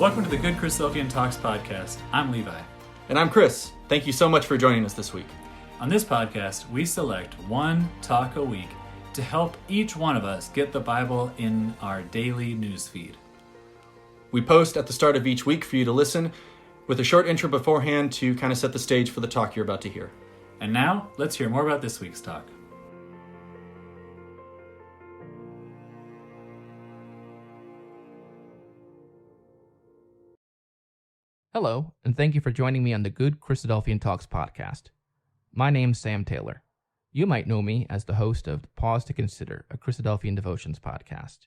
Welcome to the Good Christadelphian Talks Podcast. I'm Levi. And I'm Chris. Thank you so much for joining us this week. On this podcast, we select one talk a week to help each one of us get the Bible in our daily news feed. We post at the start of each week for you to listen with a short intro beforehand to kind of set the stage for the talk you're about to hear. And now, let's hear more about this week's talk. Hello, and thank you for joining me on the Good Christadelphian Talks Podcast. My name's Sam Taylor. You might know me as the host of Pause to Consider, a Christadelphian Devotions podcast.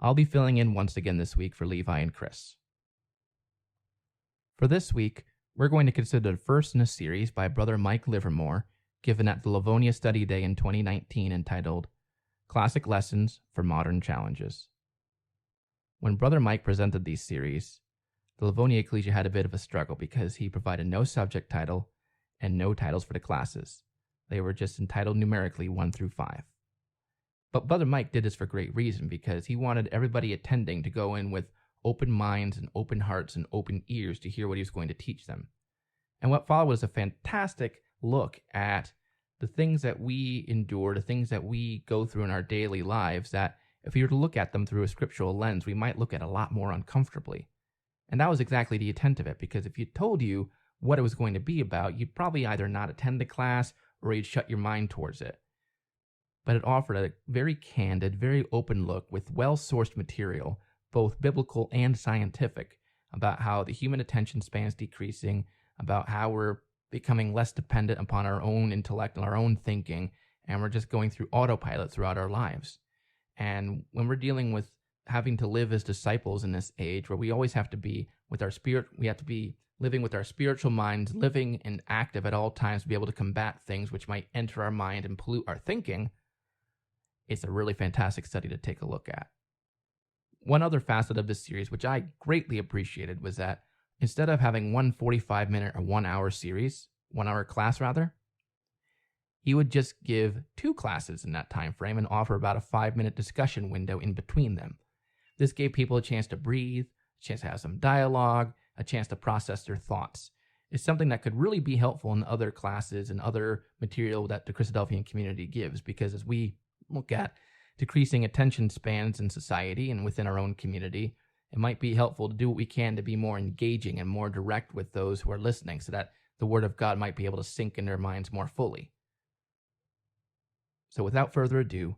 I'll be filling in once again this week for Levi and Chris. For this week, we're going to consider the first in a series by Brother Mike Livermore, given at the Livonia Study Day in 2019, entitled Classic Lessons for Modern Challenges. When Brother Mike presented these series, the Livonia Ecclesia had a bit of a struggle because he provided no subject title and no titles for the classes. They were just entitled numerically 1 through 5. But Brother Mike did this for great reason, because he wanted everybody attending to go in with open minds and open hearts and open ears to hear what he was going to teach them. And what followed was a fantastic look at the things that we endure, the things that we go through in our daily lives, that if we were to look at them through a scriptural lens, we might look at a lot more uncomfortably. And that was exactly the intent of it, because if you told you what it was going to be about, you'd probably either not attend the class or you'd shut your mind towards it. But it offered a very candid, very open look with well-sourced material, both biblical and scientific, about how the human attention span is decreasing, about how we're becoming less dependent upon our own intellect and our own thinking, and we're just going through autopilot throughout our lives. And when we're dealing with having to live as disciples in this age, where we always have to be with our spirit, we have to be living with our spiritual minds, living and active at all times to be able to combat things which might enter our mind and pollute our thinking, it's a really fantastic study to take a look at. One other facet of this series, which I greatly appreciated, was that instead of having one 45-minute or 1 hour series, 1 hour class rather, he would just give 2 classes in that time frame and offer about a 5-minute discussion window in between them. This gave people a chance to breathe, a chance to have some dialogue, a chance to process their thoughts. It's something that could really be helpful in other classes and other material that the Christadelphian community gives, because as we look at decreasing attention spans in society and within our own community, it might be helpful to do what we can to be more engaging and more direct with those who are listening, so that the Word of God might be able to sink in their minds more fully. So without further ado,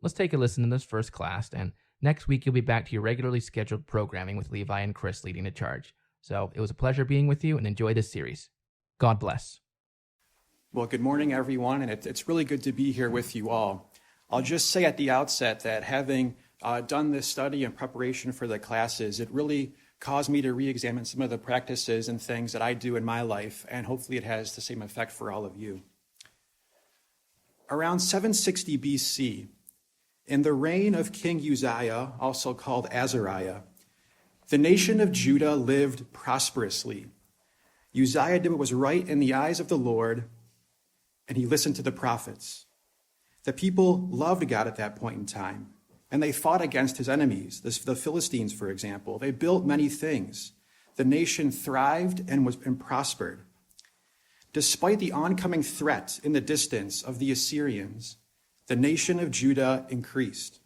let's take a listen to this first class, and next week you'll be back to your regularly scheduled programming with Levi and Chris leading the charge. So it was a pleasure being with you, and enjoy this series. God bless. Well, good morning, everyone, and it's really good to be here with you all. I'll just say at the outset that having done this study in preparation for the classes, it really caused me to re-examine some of the practices and things that I do in my life, and hopefully it has the same effect for all of you. Around 760 BC, in the reign of King Uzziah, also called Azariah, the nation of Judah lived prosperously. Uzziah did what was right in the eyes of the Lord, and he listened to the prophets. The people loved God at that point in time, and they fought against his enemies, the Philistines, for example. They built many things. The nation thrived and prospered. Despite the oncoming threat in the distance of the Assyrians, the nation of Judah increased.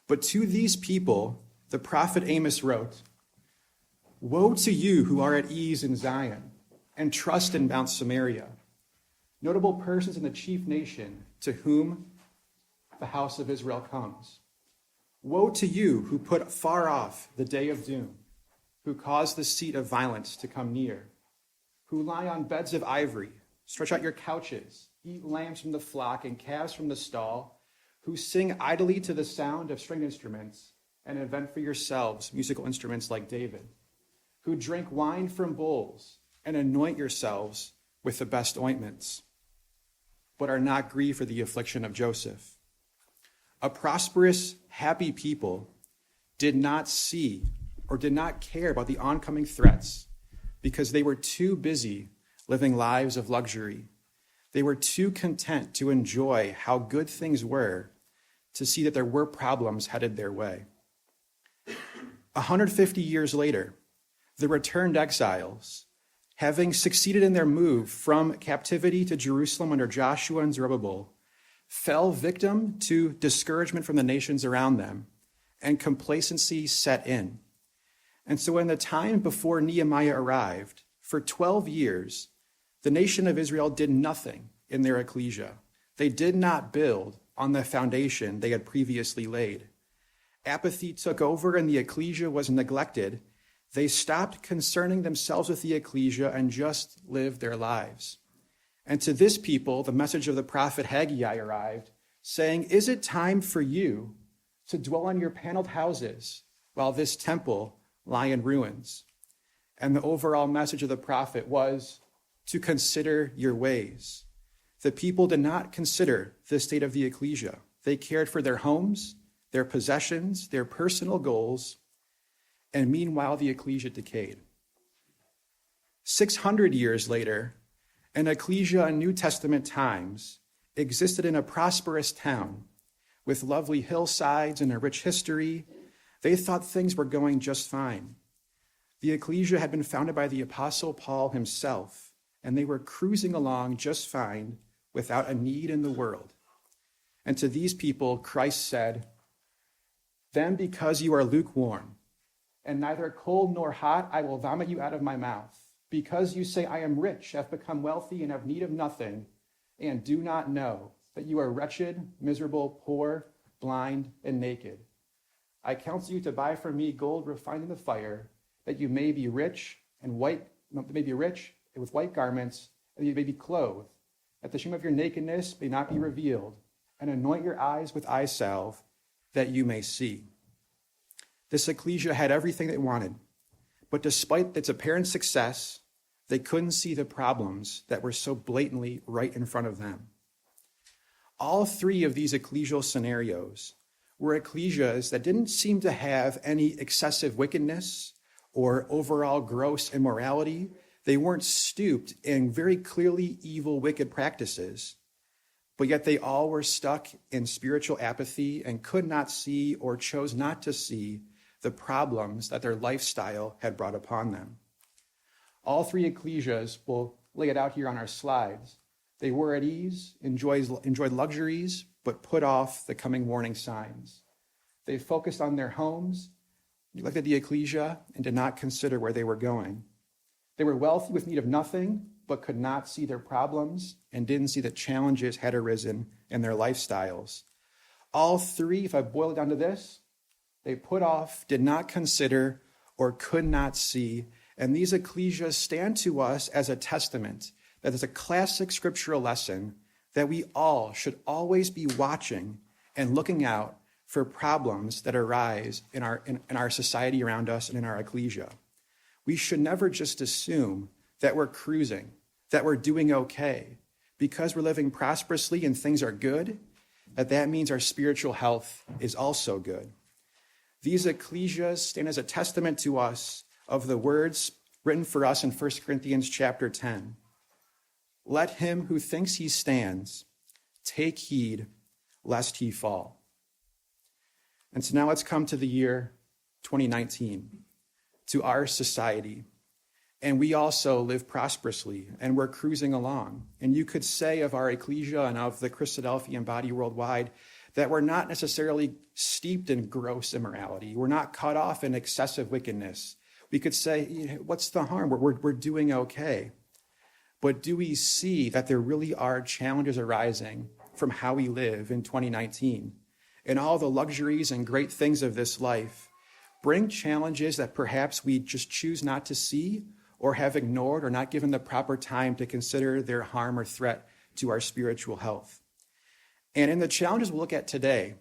But to these people, the prophet Amos wrote, "Woe to you who are at ease in Zion and trust in Mount Samaria, notable persons in the chief nation to whom the house of Israel comes. Woe to you who put far off the day of doom, who cause the seat of violence to come near, who lie on beds of ivory, stretch out your couches, eat lambs from the flock and calves from the stall, who sing idly to the sound of stringed instruments and invent for yourselves musical instruments like David, who drink wine from bowls and anoint yourselves with the best ointments, but are not grieved for the affliction of Joseph. A prosperous, happy people did not see or did not care about the oncoming threats because they were too busy living lives of luxury. They were too content to enjoy how good things were to see that there were problems headed their way. 150 years later, the returned exiles, having succeeded in their move from captivity to Jerusalem under Joshua and Zerubbabel, fell victim to discouragement from the nations around them, and complacency set in. And so in the time before Nehemiah arrived, for 12 years, the nation of Israel did nothing in their ecclesia. They did not build on the foundation they had previously laid. Apathy took over and the ecclesia was neglected. They stopped concerning themselves with the ecclesia and just lived their lives. And to this people, the message of the prophet Haggai arrived, saying, "Is it time for you to dwell in your paneled houses while this temple lie in ruins?" And the overall message of the prophet was to consider your ways. The people did not consider the state of the ecclesia. They cared for their homes, their possessions, their personal goals, and meanwhile the ecclesia decayed. 600 years later, an ecclesia in New Testament times existed in a prosperous town with lovely hillsides and a rich history. They thought things were going just fine. The ecclesia had been founded by the Apostle Paul himself, and they were cruising along just fine without a need in the world. And to these people, Christ said, "Then because you are lukewarm, and neither cold nor hot, I will vomit you out of my mouth. Because you say, I am rich, have become wealthy, and have need of nothing, and do not know that you are wretched, miserable, poor, blind, and naked. I counsel you to buy from me gold refined in the fire, that you may be rich with white garments, and you may be clothed, that the shame of your nakedness may not be revealed, and anoint your eyes with eye salve, that you may see." This ecclesia had everything they wanted, but despite its apparent success, they couldn't see the problems that were so blatantly right in front of them. All three of these ecclesial scenarios were ecclesias that didn't seem to have any excessive wickedness or overall gross immorality. They weren't stooped in very clearly evil, wicked practices, but yet they all were stuck in spiritual apathy and could not see or chose not to see the problems that their lifestyle had brought upon them. All three ecclesias, we'll lay it out here on our slides. They were at ease, enjoyed luxuries, but put off the coming warning signs. They focused on their homes, neglected the ecclesia, and did not consider where they were going. They were wealthy with need of nothing, but could not see their problems and didn't see the challenges had arisen in their lifestyles. All three, if I boil it down to this, they put off, did not consider, or could not see. And these ecclesias stand to us as a testament that is a classic scriptural lesson that we all should always be watching and looking out for problems that arise in our society around us and in our ecclesia. We should never just assume that we're cruising, that we're doing okay, because we're living prosperously and things are good, that means our spiritual health is also good. These ecclesias stand as a testament to us of the words written for us in 1 Corinthians chapter 10. Let him who thinks he stands take heed lest he fall. And so now let's come to the year 2019, to our society. And we also live prosperously, and we're cruising along. And you could say of our ecclesia and of the Christadelphian body worldwide that we're not necessarily steeped in gross immorality. We're not caught off in excessive wickedness. We could say, what's the harm? We're doing okay. But do we see that there really are challenges arising from how we live in 2019? And all the luxuries and great things of this life bring challenges that perhaps we just choose not to see or have ignored or not given the proper time to consider their harm or threat to our spiritual health. And in the challenges we'll look at today,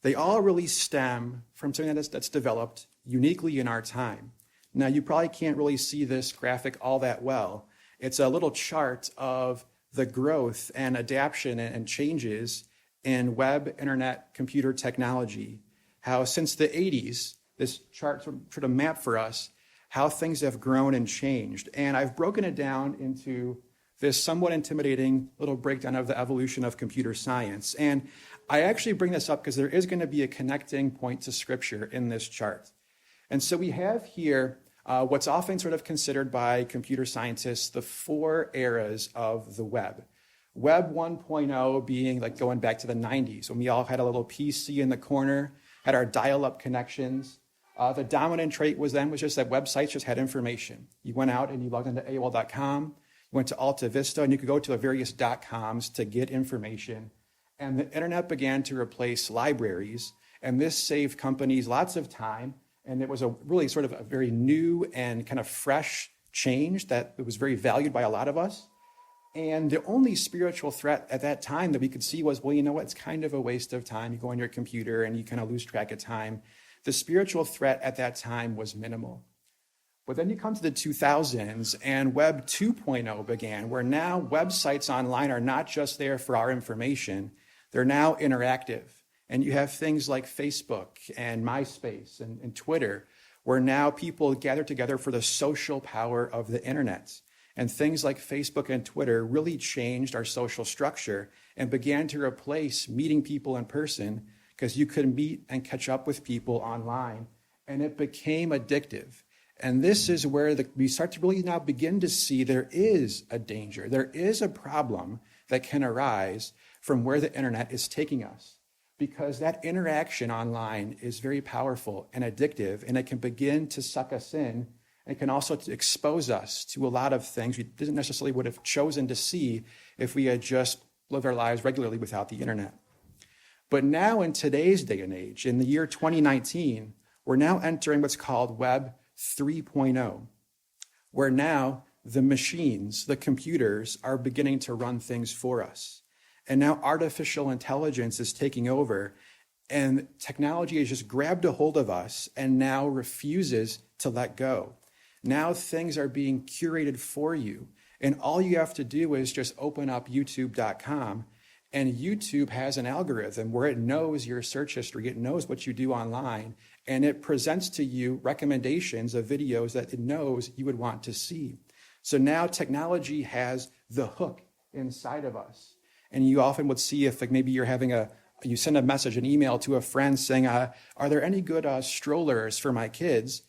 they all really stem from something that's developed uniquely in our time. Now, you probably can't really see this graphic all that well. It's a little chart of the growth and adaptation and changes in web, internet, computer technology. How since the 80s, this chart sort of map for us how things have grown and changed. And I've broken it down into this somewhat intimidating little breakdown of the evolution of computer science. And I actually bring this up because there is going to be a connecting point to Scripture in this chart. And so we have here what's often sort of considered by computer scientists the 4 eras of the web. Web 1.0 being like going back to the 90s when we all had a little PC in the corner, had our dial-up connections. The dominant trait was just that websites just had information. You went out and you logged into AOL.com, you went to Alta Vista, and you could go to the various .coms to get information. And the internet began to replace libraries, and this saved companies lots of time. And it was a really sort of a very new and kind of fresh change that was very valued by a lot of us. And the only spiritual threat at that time that we could see was, well, you know what, it's kind of a waste of time. You go on your computer and you kind of lose track of time. The spiritual threat at that time was minimal. But then you come to the 2000s and Web 2.0 began, where now websites online are not just there for our information, they're now interactive. And you have things like Facebook and MySpace and Twitter, where now people gather together for the social power of the internet. And things like Facebook and Twitter really changed our social structure and began to replace meeting people in person, because you could meet and catch up with people online. And it became addictive. And this is where we start to really now begin to see there is a danger. There is a problem that can arise from where the internet is taking us, because that interaction online is very powerful and addictive, and it can begin to suck us in. It can also expose us to a lot of things we didn't necessarily would have chosen to see if we had just lived our lives regularly without the internet. But now in today's day and age, in the year 2019, we're now entering what's called Web 3.0, where now the machines, the computers, are beginning to run things for us. And now artificial intelligence is taking over, and technology has just grabbed a hold of us and now refuses to let go. Now things are being curated for you, and all you have to do is just open up youtube.com, and YouTube has an algorithm where it knows your search history, it knows what you do online, and it presents to you recommendations of videos that it knows you would want to see. So now technology has the hook inside of us. And you often would see if like maybe you send a message, an email to a friend saying, are there any good strollers for my kids?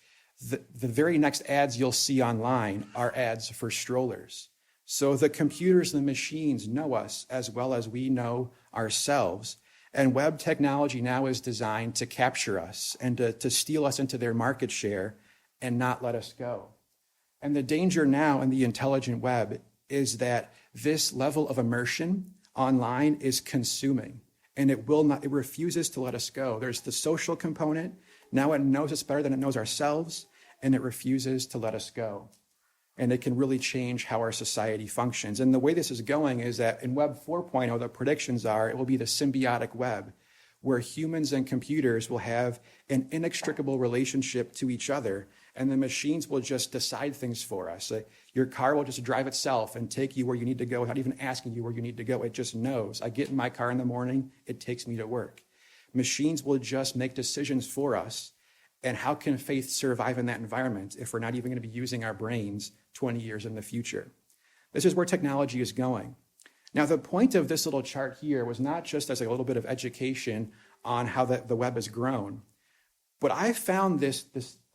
The very next ads you'll see online are ads for strollers. So the computers and the machines know us as well as we know ourselves. And web technology now is designed to capture us and to steal us into their market share and not let us go. And the danger now in the intelligent web is that this level of immersion online is consuming, and it refuses to let us go. There's the social component. Now it knows us better than it knows ourselves, and it refuses to let us go. And it can really change how our society functions. And the way this is going is that in Web 4.0, the predictions are it will be the symbiotic web, where humans and computers will have an inextricable relationship to each other, and the machines will just decide things for us. Your car will just drive itself and take you where you need to go without even asking you where you need to go. It just knows. I get in my car in the morning, it takes me to work. Machines will just make decisions for us. And how can faith survive in that environment if we're not even going to be using our brains 20 years in the future? This is where technology is going. Now, the point of this little chart here was not just as a little bit of education on how the web has grown, but I found this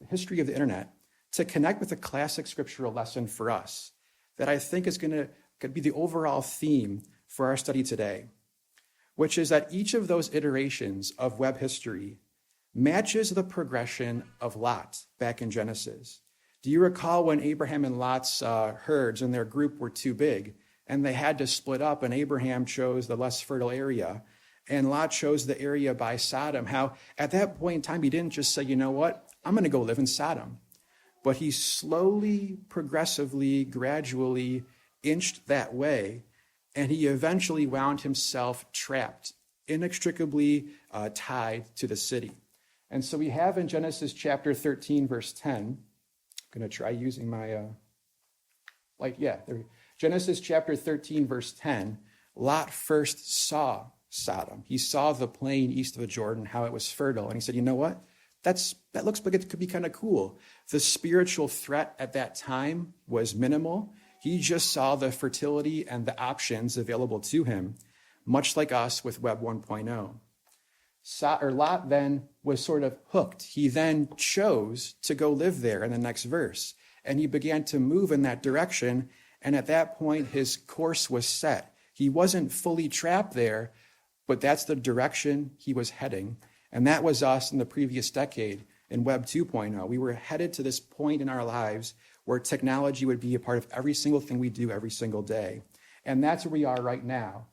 history of the internet to connect with a classic scriptural lesson for us that I think is going to be the overall theme for our study today, which is that each of those iterations of web history matches the progression of Lot back in Genesis. Do you recall when Abraham and Lot's herds and their group were too big and they had to split up, and Abraham chose the less fertile area and Lot chose the area by Sodom? How at that point in time, he didn't just say, you know what, I'm going to go live in Sodom. But he slowly, progressively, gradually inched that way, and he eventually wound himself trapped, inextricably tied to the city. And so we have in Genesis chapter 13, verse 10, I'm going to try using my Genesis chapter 13, verse 10, Lot first saw Sodom. He saw the plain east of the Jordan, how it was fertile. And he said, you know what? That looks like it could be kind of cool. The spiritual threat at that time was minimal. He just saw the fertility and the options available to him, much like us with Web 1.0. Lot then was sort of hooked. He then chose to go live there in the next verse. And he began to move in that direction. And at that point, his course was set. He wasn't fully trapped there, but that's the direction he was heading. And that was us in the previous decade in Web 2.0. We were headed to this point in our lives where technology would be a part of every single thing we do every single day. And that's where we are right now.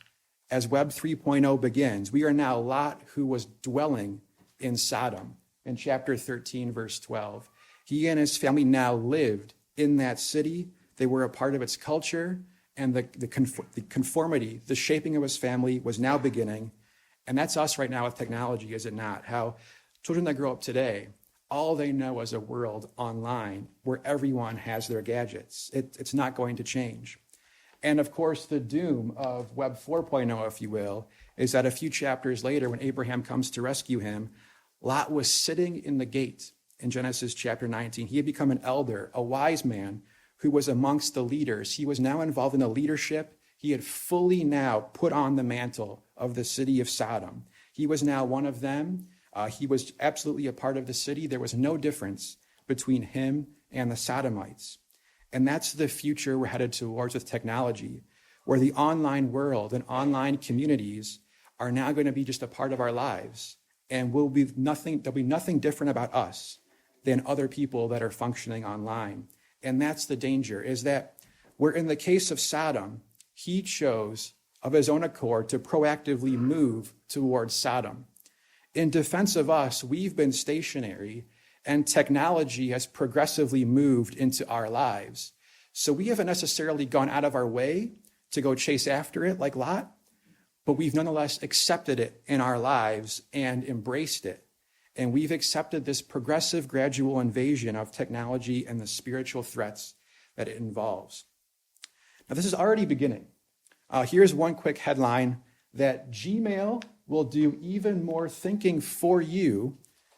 As Web 3.0 begins, we are now Lot, who was dwelling in Sodom in chapter 13, verse 12. He and his family now lived in that city. They were a part of its culture, and the conformity, the shaping of his family was now beginning. And that's us right now with technology, is it not? How children that grow up today, all they know is a world online where everyone has their gadgets. It's not going to change. And of course, the doom of Web 4.0, if you will, is that a few chapters later, when Abraham comes to rescue him, Lot was sitting in the gate in Genesis chapter 19. He had become an elder, a wise man who was amongst the leaders. He was now involved in the leadership. He had fully now put on the mantle of the city of Sodom. He was now one of them. He was absolutely a part of the city. There was no difference between him and the Sodomites. And that's the future we're headed towards with technology, where the online world and online communities are now going to be just a part of our lives. And there'll be nothing different about us than other people that are functioning online. And that's the danger, is that where in the case of Sodom, he chose of his own accord to proactively move towards Sodom. In defense of us, we've been stationary, and technology has progressively moved into our lives. So we haven't necessarily gone out of our way to go chase after it like Lot, but we've nonetheless accepted it in our lives and embraced it. And we've accepted this progressive, gradual invasion of technology and the spiritual threats that it involves. Now, this is already beginning. Here's one quick headline, that Gmail will do even more thinking for you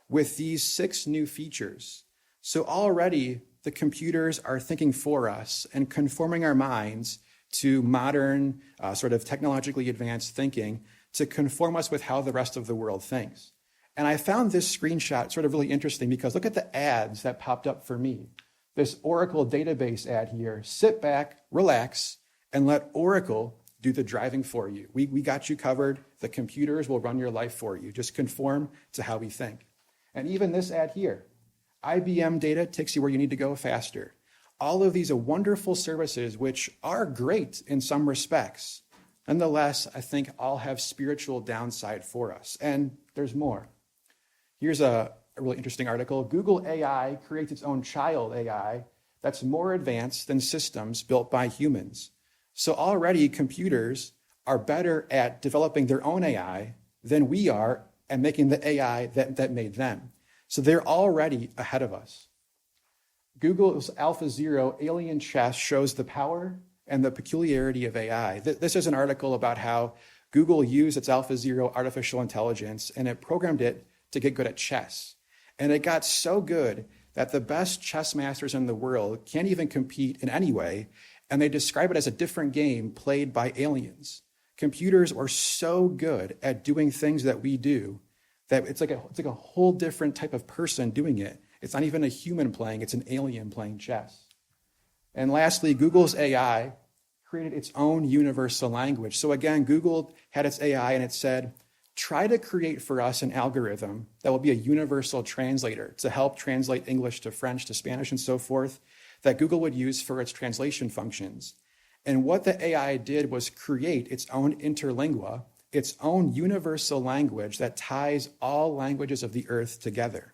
with these 6 new features. So already the computers are thinking for us and conforming our minds to modern, sort of technologically advanced thinking to conform us with how the rest of the world thinks. And I found this screenshot sort of really interesting because look at the ads that popped up for me. This Oracle database ad here, sit back, relax, and let Oracle do the driving for you. We got you covered. The computers will run your life for you. Just conform to how we think. And even this ad here, IBM data takes you where you need to go faster. All of these are wonderful services which are great in some respects. Nonetheless, I think all have spiritual downside for us. And there's more. Here's a really interesting article. Google AI creates its own child AI that's more advanced than systems built by humans. So already computers are better at developing their own AI than we are at making the AI that made them. So they're already ahead of us. Google's AlphaZero alien chess shows the power and the peculiarity of AI. This is an article about how Google used its AlphaZero artificial intelligence and it programmed it to get good at chess. And it got so good that the best chess masters in the world can't even compete in any way, and they describe it as a different game played by aliens. Computers are so good at doing things that we do that it's like a whole different type of person doing it. It's not even a human playing, it's an alien playing chess. And lastly, Google's AI created its own universal language. So again, Google had its AI and it said, try to create for us an algorithm that will be a universal translator to help translate English to French to Spanish and so forth, that Google would use for its translation functions. And what the AI did was create its own interlingua, its own universal language that ties all languages of the earth together.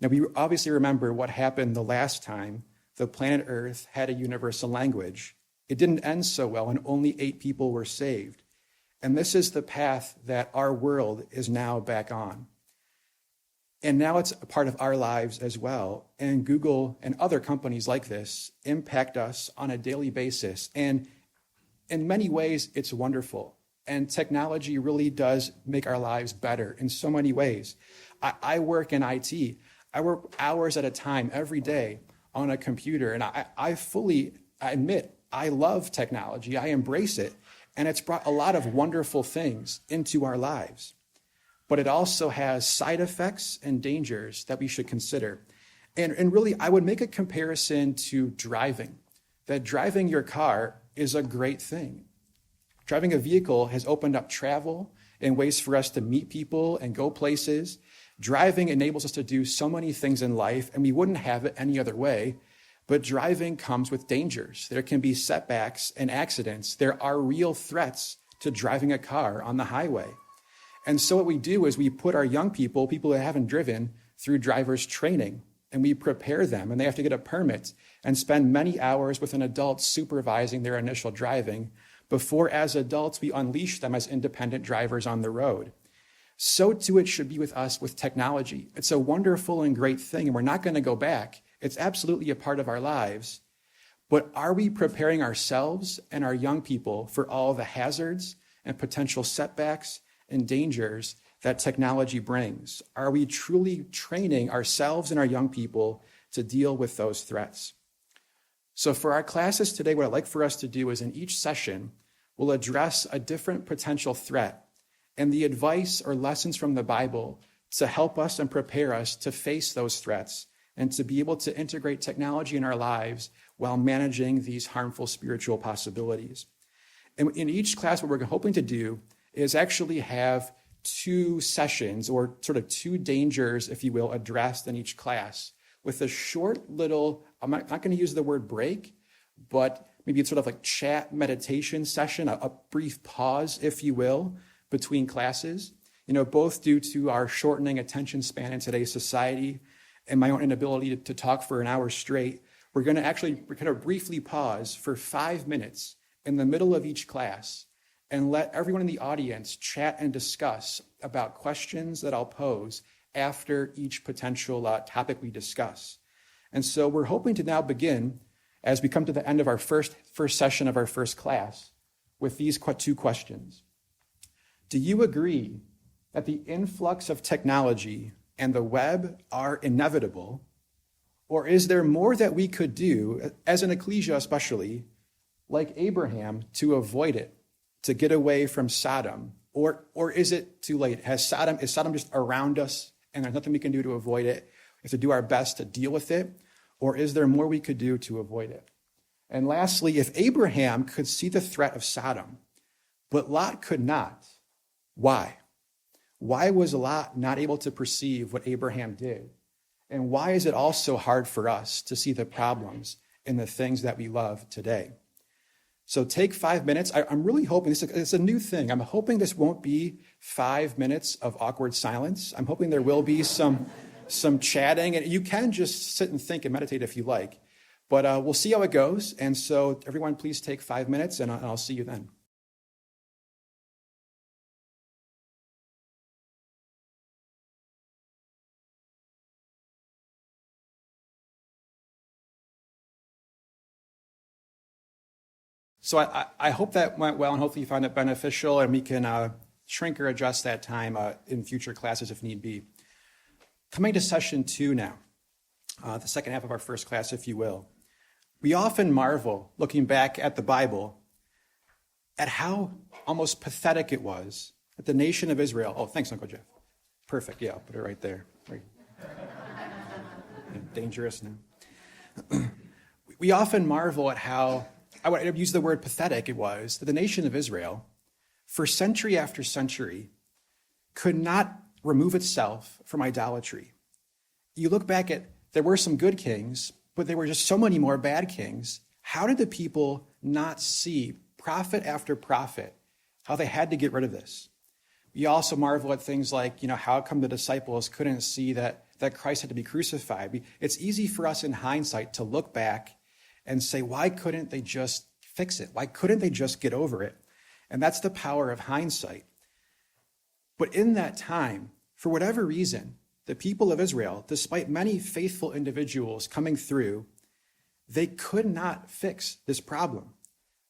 Now, we obviously remember what happened the last time the planet Earth had a universal language. It didn't end so well, and only 8 people were saved. And this is the path that our world is now back on. And now it's a part of our lives as well. And Google and other companies like this impact us on a daily basis. And in many ways, it's wonderful. And technology really does make our lives better in so many ways. I work in IT. I work hours at a time every day on a computer. And I fully admit, I love technology. I embrace it. And it's brought a lot of wonderful things into our lives. but it also has side effects and dangers that we should consider. And really, I would make a comparison to driving, that driving your car is a great thing. Driving a vehicle has opened up travel and ways for us to meet people and go places. Driving enables us to do so many things in life, and we wouldn't have it any other way. But driving comes with dangers. There can be setbacks and accidents. There are real threats to driving a car on the highway. And so what we do is we put our young people who haven't driven, through driver's training, and we prepare them, and they have to get a permit and spend many hours with an adult supervising their initial driving before, as adults, we unleash them as independent drivers on the road. So too it should be with us with technology. It's a wonderful and great thing, and we're not going to go back. It's absolutely a part of our lives. But are we preparing ourselves and our young people for all the hazards and potential setbacks and dangers that technology brings? Are we truly training ourselves and our young people to deal with those threats? So for our classes today, what I'd like for us to do is in each session, we'll address a different potential threat and the advice or lessons from the Bible to help us and prepare us to face those threats and to be able to integrate technology in our lives while managing these harmful spiritual possibilities. And in each class, what we're hoping to do is actually have 2 sessions, or sort of 2 dangers, if you will, addressed in each class with a short little, I'm not going to use the word break, but maybe it's sort of like chat meditation session, a brief pause, if you will, between classes, both due to our shortening attention span in today's society and my own inability to talk for an hour straight. We're going to briefly pause for 5 minutes in the middle of each class and let everyone in the audience chat and discuss about questions that I'll pose after each potential topic we discuss. And so we're hoping to now begin, as we come to the end of our first session of our first class, with these 2 questions. Do you agree that the influx of technology and the web are inevitable, or is there more that we could do, as an ecclesia especially, like Abraham, to avoid it, to get away from Sodom? Or is it too late? Is Sodom just around us and there's nothing we can do to avoid it? We have to do our best to deal with it, or is there more we could do to avoid it? And lastly, if Abraham could see the threat of Sodom, but Lot could not, why? Why was Lot not able to perceive what Abraham did? And why is it also hard for us to see the problems in the things that we love today? So take 5 minutes. I'm really hoping, it's a new thing. I'm hoping this won't be 5 minutes of awkward silence. I'm hoping there will be some chatting, and you can just sit and think and meditate if you like. But we'll see how it goes. And so everyone, please take 5 minutes, and I'll see you then. So I hope that went well, and hopefully you found it beneficial, and we can shrink or adjust that time in future classes if need be. Coming to session 2 now, the second half of our first class, if you will. We often marvel, looking back at the Bible, at how almost pathetic it was that the nation of Israel, oh, thanks, Uncle Jeff. Perfect, yeah, I'll put it right there. Right. Dangerous now. We often marvel at how, I would use the word pathetic, it was that the nation of Israel, for century after century, could not remove itself from idolatry. You look back at, there were some good kings, but there were just so many more bad kings. How did the people not see, prophet after prophet, how they had to get rid of this? We also marvel at things like, how come the disciples couldn't see that Christ had to be crucified? It's easy for us in hindsight to look back and say, why couldn't they just fix it? Why couldn't they just get over it? And that's the power of hindsight. But in that time, for whatever reason, the people of Israel, despite many faithful individuals coming through, they could not fix this problem.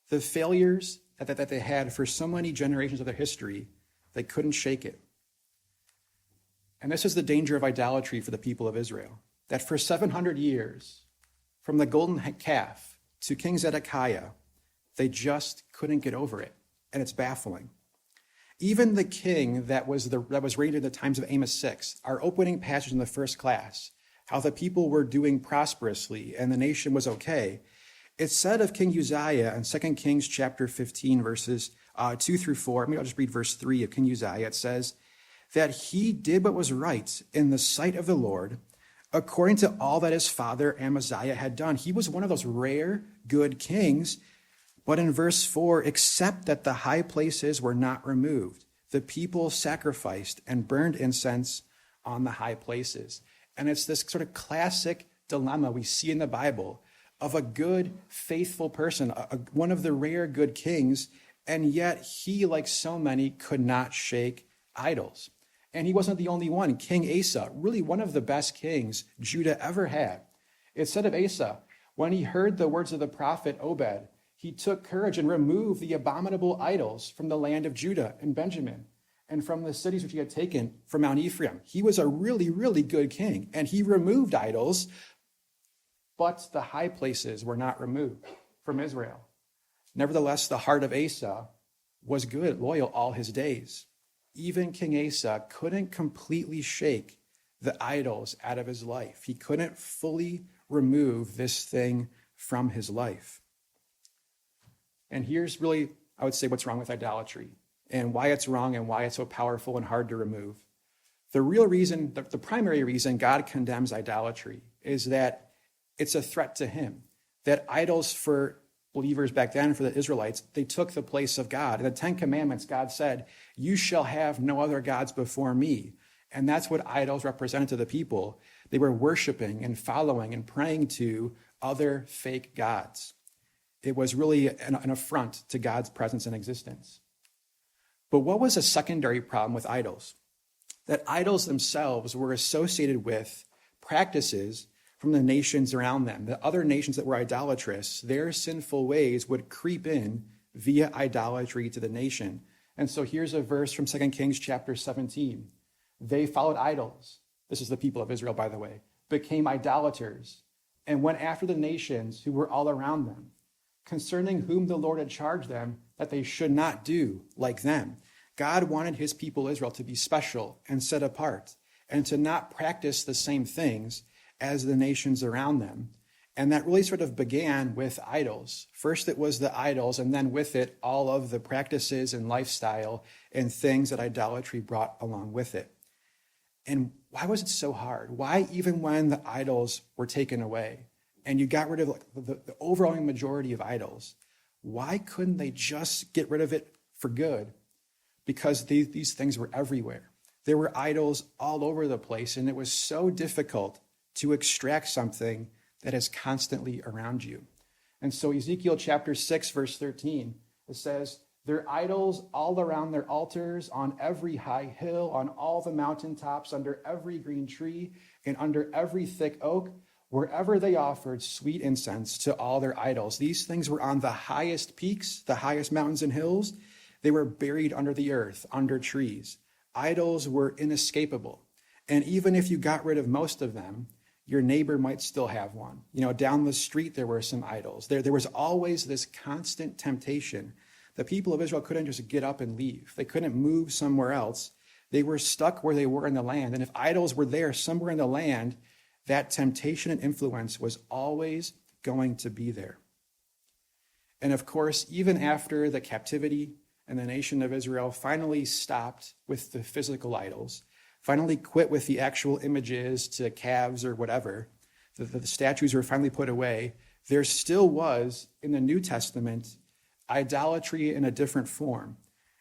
The failures that they had for so many generations of their history, they couldn't shake it. And this is the danger of idolatry for the people of Israel, that for 700 years, from the golden calf to King Zedekiah, they just couldn't get over it. And it's baffling. Even the king that was reigned in the times of Amos 6, our opening passage in the first class, how the people were doing prosperously and the nation was okay. It said of King Uzziah in 2 Kings chapter 15, verses 2 through 4. Maybe I'll just read verse 3 of King Uzziah. It says that he did what was right in the sight of the Lord, according to all that his father Amaziah had done. He was one of those rare good kings. But in verse 4, except that the high places were not removed, the people sacrificed and burned incense on the high places. And it's this sort of classic dilemma we see in the Bible of a good, faithful person, one of the rare good kings, and yet he, like so many, could not shake idols. And he wasn't the only one. King Asa, really one of the best kings Judah ever had. It said of Asa, when he heard the words of the prophet Obed, he took courage and removed the abominable idols from the land of Judah and Benjamin and from the cities which he had taken from Mount Ephraim. He was a really, really good king, and he removed idols, but the high places were not removed from Israel. Nevertheless, the heart of Asa was good, loyal all his days. Even King Asa couldn't completely shake the idols out of his life. He couldn't fully remove this thing from his life. And here's really, I would say, what's wrong with idolatry and why it's wrong and why it's so powerful and hard to remove. The real reason, the primary reason God condemns idolatry is that it's a threat to him. That idols for believers back then, for the Israelites, they took the place of God. In the Ten Commandments, God said, you shall have no other gods before me. And that's what idols represented to the people. They were worshiping and following and praying to other fake gods. It was really an affront to God's presence and existence. But what was a secondary problem with idols? That idols themselves were associated with practices from the nations around them. The other nations that were idolatrous, their sinful ways would creep in via idolatry to the nation. And so here's a verse from 2 Kings chapter 17. They followed idols. This is the people of Israel, by the way, became idolaters and went after the nations who were all around them, concerning whom the Lord had charged them that they should not do like them. God wanted his people Israel to be special and set apart and to not practice the same things as the nations around them. And that really sort of began with idols. First it was the idols, and then with it, all of the practices and lifestyle and things that idolatry brought along with it. And why was it so hard? Why, even when the idols were taken away, and you got rid of the overwhelming majority of idols, why couldn't they just get rid of it for good? Because these things were everywhere. There were idols all over the place, and it was so difficult to extract something that is constantly around you. And so Ezekiel chapter 6, verse 13, it says, there are idols all around their altars, on every high hill, on all the mountaintops, under every green tree, and under every thick oak, wherever they offered sweet incense to all their idols. These things were on the highest peaks, the highest mountains and hills. They were buried under the earth, under trees. Idols were inescapable. And even if you got rid of most of them, your neighbor might still have one. Down the street, there were some idols. There was always this constant temptation. The people of Israel couldn't just get up and leave. They couldn't move somewhere else. They were stuck where they were in the land. And if idols were there somewhere in the land, that temptation and influence was always going to be there. And of course, even after the captivity and the nation of Israel finally stopped with the physical idols, finally quit with the actual images to calves or whatever, the statues were finally put away, there still was, in the New Testament, idolatry in a different form.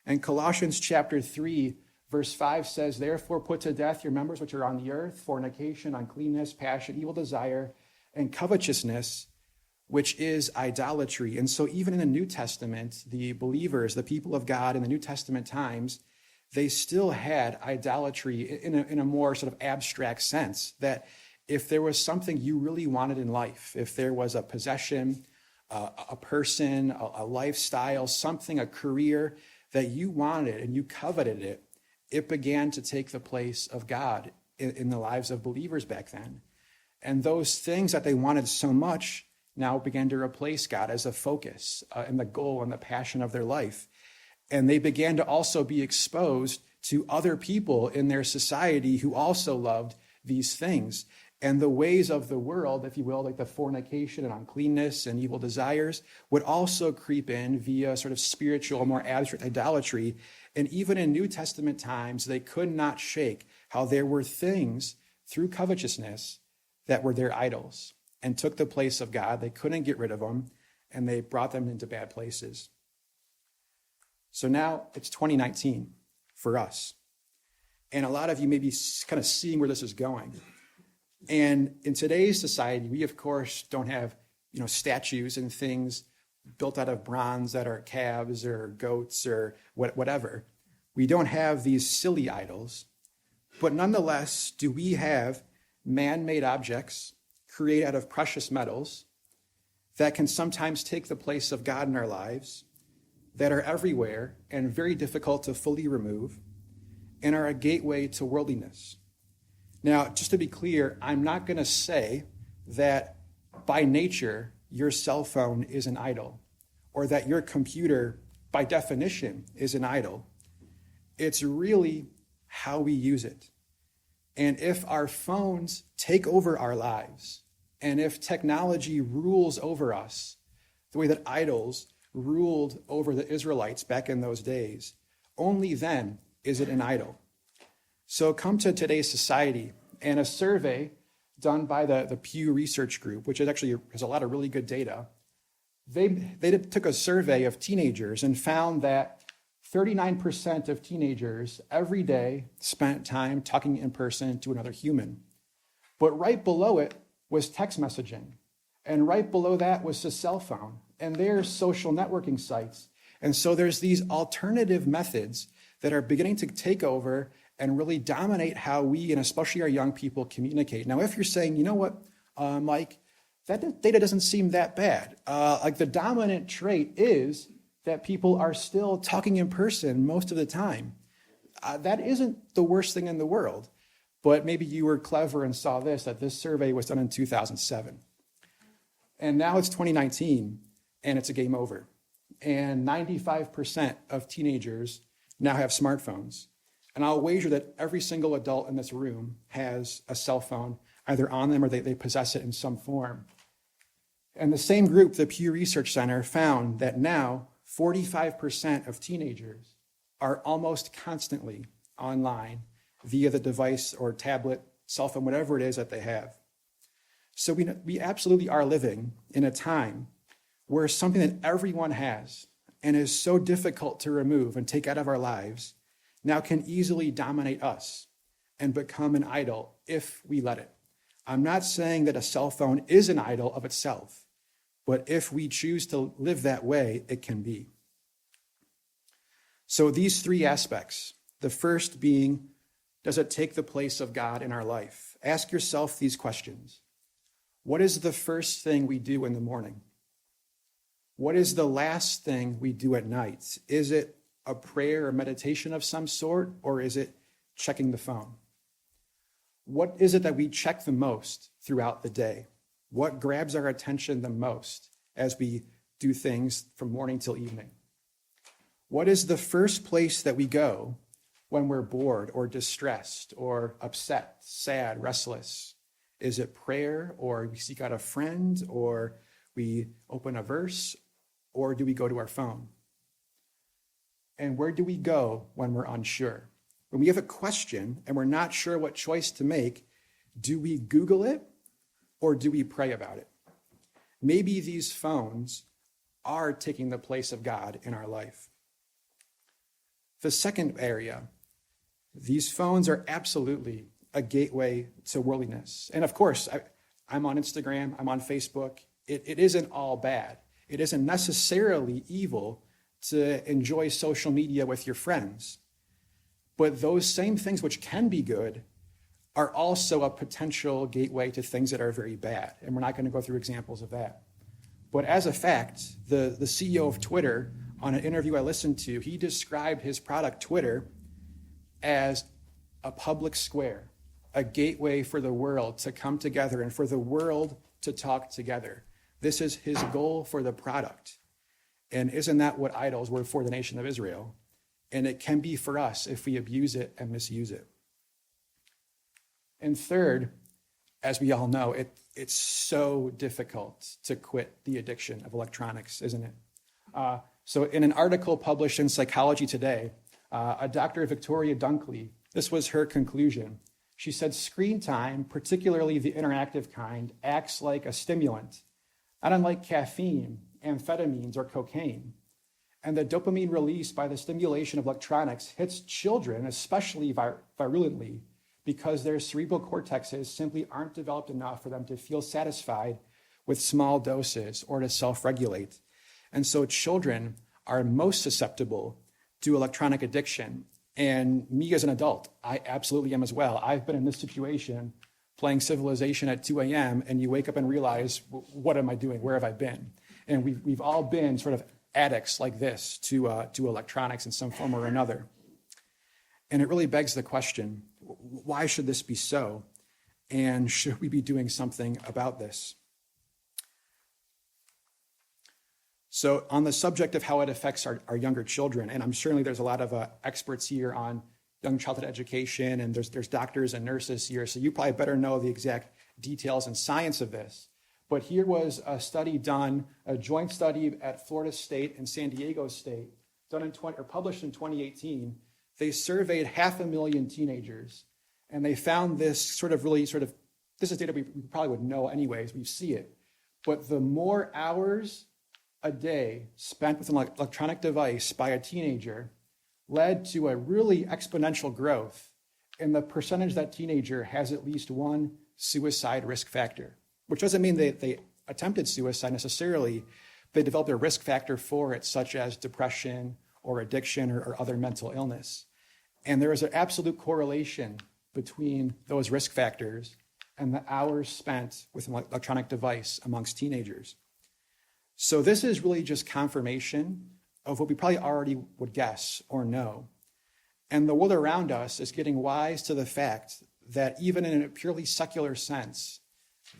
And Colossians chapter 3, verse 5 says, therefore put to death your members which are on the earth, fornication, uncleanness, passion, evil desire, and covetousness, which is idolatry. And so even in the New Testament, the believers, the people of God in the New Testament times, they still had idolatry in a more sort of abstract sense, that if there was something you really wanted in life, if there was a possession, a person, a lifestyle, something, a career that you wanted and you coveted it, it began to take the place of God in the lives of believers back then. And those things that they wanted so much now began to replace God as a focus and the goal and the passion of their life. And they began to also be exposed to other people in their society who also loved these things. And the ways of the world, if you will, like the fornication and uncleanness and evil desires, would also creep in via sort of spiritual, more abstract idolatry. And even in New Testament times, they could not shake how there were things through covetousness that were their idols and took the place of God. They couldn't get rid of them, and they brought them into bad places. So now it's 2019 for us. And a lot of you may be kind of seeing where this is going. And in today's society, we, of course, don't have, statues and things built out of bronze that are calves or goats or whatever. We don't have these silly idols. But nonetheless, do we have man-made objects created out of precious metals that can sometimes take the place of God in our lives, that are everywhere and very difficult to fully remove, and are a gateway to worldliness? Now, just to be clear, I'm not going to say that by nature your cell phone is an idol, or that your computer, by definition, is an idol. It's really how we use it. And if our phones take over our lives, and if technology rules over us the way that idols ruled over the Israelites back in those days, only then is it an idol. So come to today's society, and a survey done by the Pew Research Group, which actually has a lot of really good data, they took a survey of teenagers and found that 39% of teenagers every day spent time talking in person to another human. But right below it was text messaging. And right below that was the cell phone. And there's social networking sites. And so there's these alternative methods that are beginning to take over and really dominate how we, and especially our young people, communicate. Now, if you're saying, you know what, Mike, that data doesn't seem that bad. Like the dominant trait is that people are still talking in person most of the time. That isn't the worst thing in the world. But maybe you were clever and saw that this survey was done in 2007. And now it's 2019, and it's a game over. And 95% of teenagers now have smartphones. And I'll wager that every single adult in this room has a cell phone, either on them or they possess it in some form. And the same group, the Pew Research Center, found that now 45% of teenagers are almost constantly online via the device or tablet, cell phone, whatever it is that they have. So we absolutely are living in a time where something that everyone has and is so difficult to remove and take out of our lives now can easily dominate us and become an idol if we let it. I'm not saying that a cell phone is an idol of itself, but if we choose to live that way, it can be. So these three aspects, the first being, does it take the place of God in our life? Ask yourself these questions. What is the first thing we do in the morning? What is the last thing we do at night? Is it a prayer or meditation of some sort, or is it checking the phone? What is it that we check the most throughout the day? What grabs our attention the most as we do things from morning till evening? What is the first place that we go when we're bored or distressed or upset, sad, restless? Is it prayer, or we seek out a friend, or we open a verse, or do we go to our phone? And where do we go when we're unsure? When we have a question and we're not sure what choice to make, do we Google it or do we pray about it? Maybe these phones are taking the place of God in our life. The second area, these phones are absolutely a gateway to worldliness. And of course, I'm on Instagram, I'm on Facebook. It isn't all bad. It isn't necessarily evil to enjoy social media with your friends. But those same things which can be good are also a potential gateway to things that are very bad. And we're not going to go through examples of that. But as a fact, the CEO of Twitter, on an interview I listened to, he described his product, Twitter, as a public square, a gateway for the world to come together and for the world to talk together. This is his goal for the product. And isn't that what idols were for the nation of Israel? And it can be for us if we abuse it and misuse it. And third, as we all know, it's so difficult to quit the addiction of electronics, isn't it? So in an article published in Psychology Today, a Dr. Victoria Dunkley, this was her conclusion. She said, screen time, particularly the interactive kind, acts like a stimulant, not unlike caffeine, amphetamines, or cocaine. And the dopamine released by the stimulation of electronics hits children especially virulently because their cerebral cortexes simply aren't developed enough for them to feel satisfied with small doses or to self-regulate. And so children are most susceptible to electronic addiction. And me as an adult, I absolutely am as well. I've been in this situation playing Civilization at 2 a.m. and you wake up and realize, what am I doing? Where have I been? And we've all been sort of addicts like this to electronics in some form or another. And it really begs the question, why should this be so? And should we be doing something about this? So on the subject of how it affects our younger children, and I'm certainly there's a lot of experts here on young childhood education, and there's doctors and nurses here, so you probably better know the exact details and science of this. But here was a study done, a joint study at Florida State and San Diego State, published in 2018. They surveyed 500,000 teenagers, and they found this this is data we probably would know anyways, we see it. But the more hours a day spent with an electronic device by a teenager led to a really exponential growth in the percentage that teenager has at least one suicide risk factor, which doesn't mean they attempted suicide necessarily. They developed a risk factor for it, such as depression or addiction or other mental illness. And there is an absolute correlation between those risk factors and the hours spent with an electronic device amongst teenagers. So this is really just confirmation of what we probably already would guess or know. And the world around us is getting wise to the fact that even in a purely secular sense,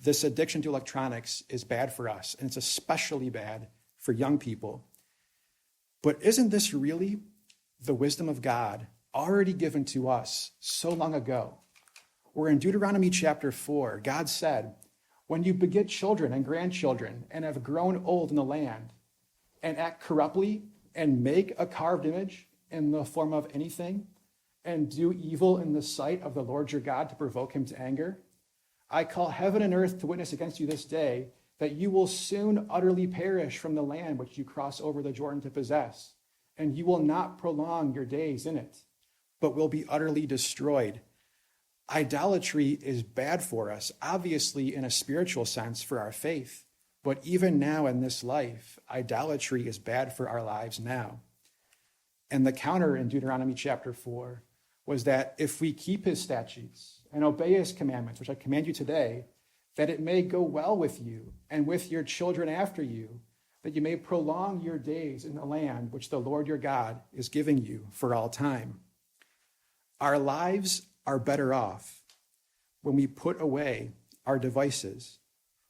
this addiction to electronics is bad for us, and it's especially bad for young people. But isn't this really the wisdom of God already given to us so long ago? Where in Deuteronomy chapter 4, God said, when you beget children and grandchildren and have grown old in the land and act corruptly and make a carved image in the form of anything and do evil in the sight of the Lord your God to provoke him to anger, I call heaven and earth to witness against you this day that you will soon utterly perish from the land which you cross over the Jordan to possess, and you will not prolong your days in it, but will be utterly destroyed. Idolatry is bad for us, obviously in a spiritual sense for our faith, but even now in this life, idolatry is bad for our lives now. And the counter in Deuteronomy chapter 4 was that if we keep his statutes and obey his commandments, which I command you today, that it may go well with you and with your children after you, that you may prolong your days in the land which the Lord your God is giving you for all time. Our lives are better off when we put away our devices,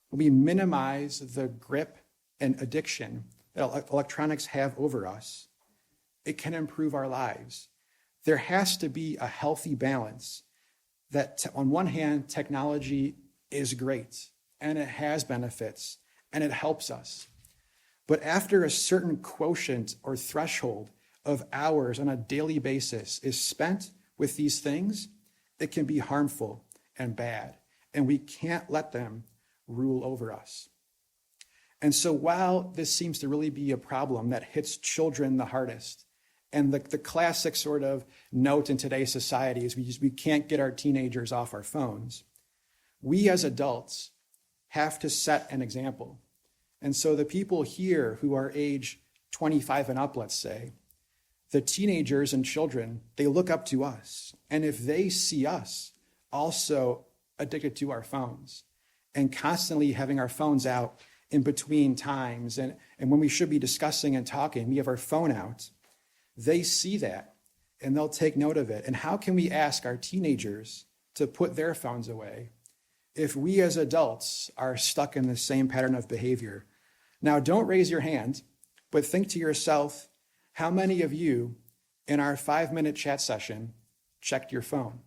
when we minimize the grip and addiction that electronics have over us. It can improve our lives. There has to be a healthy balance that on one hand, technology is great and it has benefits and it helps us. But after a certain quotient or threshold of hours on a daily basis is spent with these things, it can be harmful and bad, and we can't let them rule over us. And so while this seems to really be a problem that hits children the hardest, and the classic sort of note in today's society is we can't get our teenagers off our phones, we as adults have to set an example. And so the people here who are age 25 and up, let's say, the teenagers and children, they look up to us. And if they see us also addicted to our phones and constantly having our phones out in between times, and when we should be discussing and talking, we have our phone out, they see that and they'll take note of it. And how can we ask our teenagers to put their phones away if we as adults are stuck in the same pattern of behavior? Now, don't raise your hand, but think to yourself, how many of you in our 5-minute chat session checked your phone?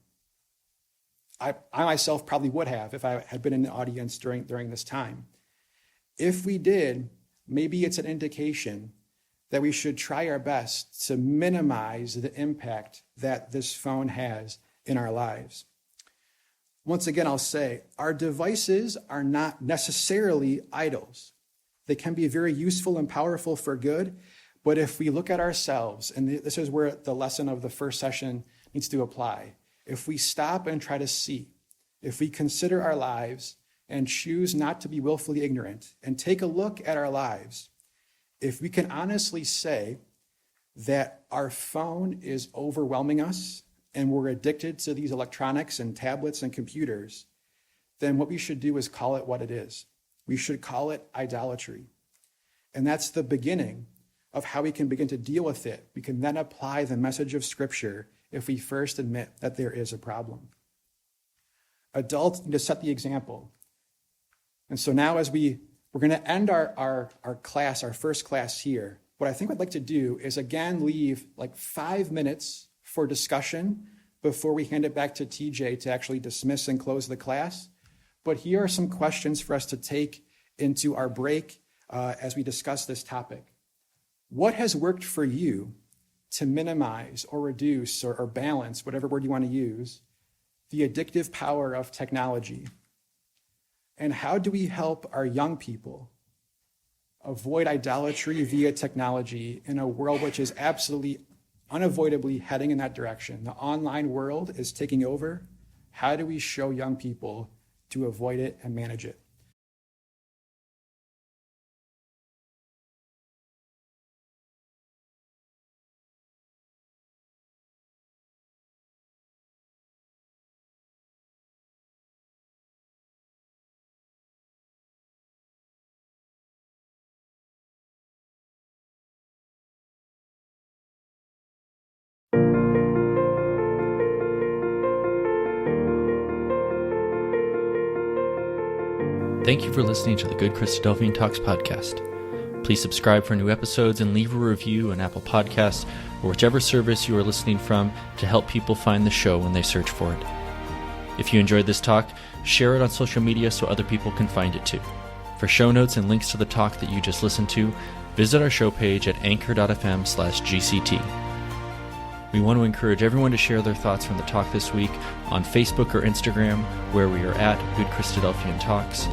I myself probably would have if I had been in the audience during this time. If we did, maybe it's an indication that we should try our best to minimize the impact that this phone has in our lives. Once again, I'll say, our devices are not necessarily idols. They can be very useful and powerful for good, but if we look at ourselves, and this is where the lesson of the first session needs to apply, if we stop and try to see, if we consider our lives and choose not to be willfully ignorant and take a look at our lives, if we can honestly say that our phone is overwhelming us and we're addicted to these electronics and tablets and computers, then what we should do is call it what it is. We should call it idolatry. And that's the beginning of how we can begin to deal with it. We can then apply the message of Scripture if we first admit that there is a problem. Adults need to set the example. And so now as we're going to end our class, our first class here, what I think I'd like to do is again leave like 5 minutes for discussion before we hand it back to TJ to actually dismiss and close the class. But here are some questions for us to take into our break as we discuss this topic. What has worked for you to minimize or reduce or balance, whatever word you want to use, the addictive power of technology? And how do we help our young people avoid idolatry via technology in a world which is absolutely unavoidably heading in that direction? The online world is taking over. How do we show young people to avoid it and manage it? Thank you for listening to the Good Christadelphian Talks Podcast. Please subscribe for new episodes and leave a review on Apple Podcasts or whichever service you are listening from to help people find the show when they search for it. If you enjoyed this talk, share it on social media so other people can find it too. For show notes and links to the talk that you just listened to, visit our show page at anchor.fm/GCT. We want to encourage everyone to share their thoughts from the talk this week on Facebook or Instagram, where we are at Good Christadelphian Talks,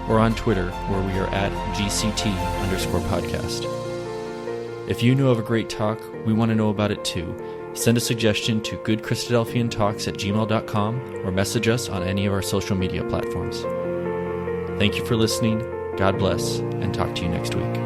or on Twitter, where we are at GCT_podcast. If you know of a great talk, we want to know about it too. Send a suggestion to goodchristadelphiantalks@gmail.com or message us on any of our social media platforms. Thank you for listening. God bless, and talk to you next week.